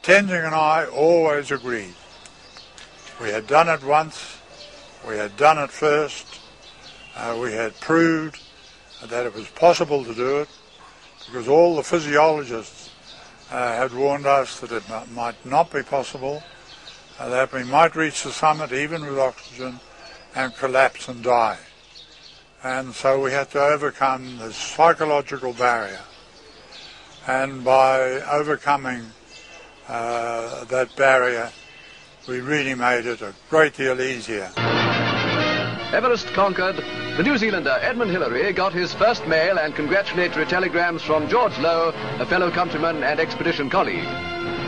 Tenzing and I always agreed. We had done it once, we had done it first, we had proved that it was possible to do it, because all the physiologists had warned us that it might not be possible, that we might reach the summit even with oxygen and collapse and die. And so we had to overcome this psychological barrier. And by overcoming that barrier, we really made it a great deal easier. Everest conquered, the New Zealander Edmund Hillary got his first mail and congratulatory telegrams from George Lowe, a fellow countryman and expedition colleague.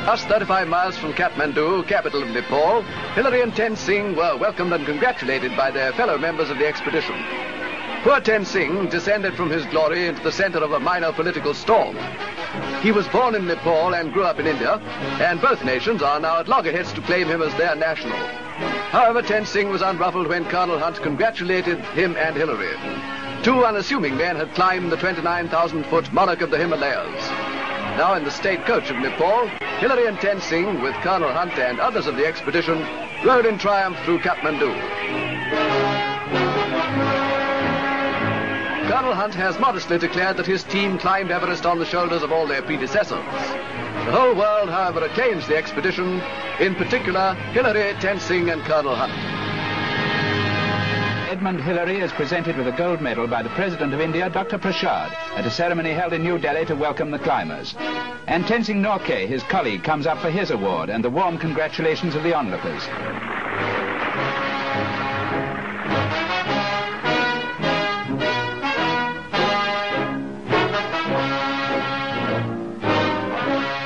Thus 35 miles from Kathmandu, capital of Nepal, Hillary and Tenzing were welcomed and congratulated by their fellow members of the expedition. Poor Tenzing descended from his glory into the center of a minor political storm. He was born in Nepal and grew up in India, and both nations are now at loggerheads to claim him as their national. However, Tenzing was unruffled when Colonel Hunt congratulated him and Hillary. Two unassuming men had climbed the 29,000-foot monarch of the Himalayas. Now in the state coach of Nepal, Hillary and Tenzing, with Colonel Hunt and others of the expedition, rode in triumph through Kathmandu. Colonel Hunt has modestly declared that his team climbed Everest on the shoulders of all their predecessors. The whole world, however, acclaims the expedition, in particular Hillary, Tenzing and Colonel Hunt. Edmund Hillary is presented with a gold medal by the President of India, Dr. Prasad, at a ceremony held in New Delhi to welcome the climbers. And Tenzing Norgay, his colleague, comes up for his award and the warm congratulations of the onlookers.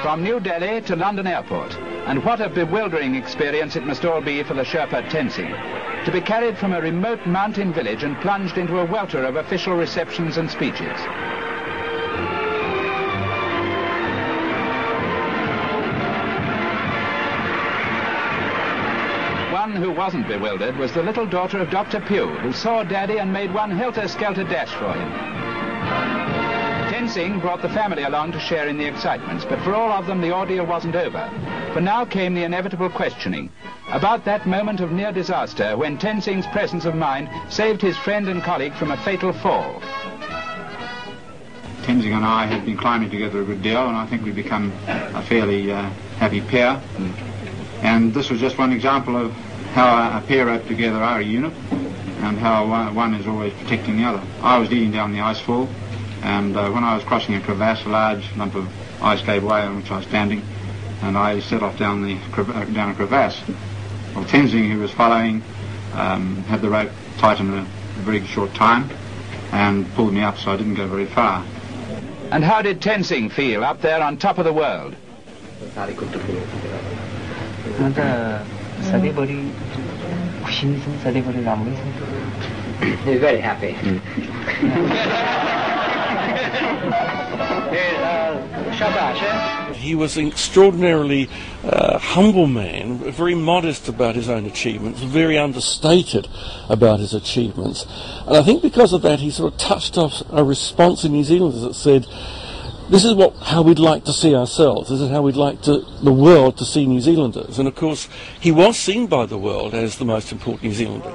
From New Delhi to London Airport, and what a bewildering experience it must all be for the Sherpa Tenzing, to be carried from a remote mountain village and plunged into a welter of official receptions and speeches. One who wasn't bewildered was the little daughter of Dr. Pugh, who saw Daddy and made one helter-skelter dash for him. Tenzing brought the family along to share in the excitements, but for all of them the ordeal wasn't over. For now came the inevitable questioning about that moment of near disaster when Tenzing's presence of mind saved his friend and colleague from a fatal fall. Tenzing and I have been climbing together a good deal, and I think we've become a fairly happy pair. And this was just one example of how a pair up together are a unit, and how one is always protecting the other. I was leading down the icefall, and when I was crossing a crevasse, a large lump of ice gave way on which I was standing, and I set off down a crevasse. Well, Tenzing, who was following, had the rope tight in a very short time and pulled me up, so I didn't go very far. And how did Tenzing feel up there on top of the world? He's very happy. He was an extraordinarily humble man, very modest about his own achievements, very understated about his achievements. And I think because of that he sort of touched off a response in New Zealanders that said, this is how we'd like to see ourselves, this is how we'd like the world to see New Zealanders. And of course he was seen by the world as the most important New Zealander.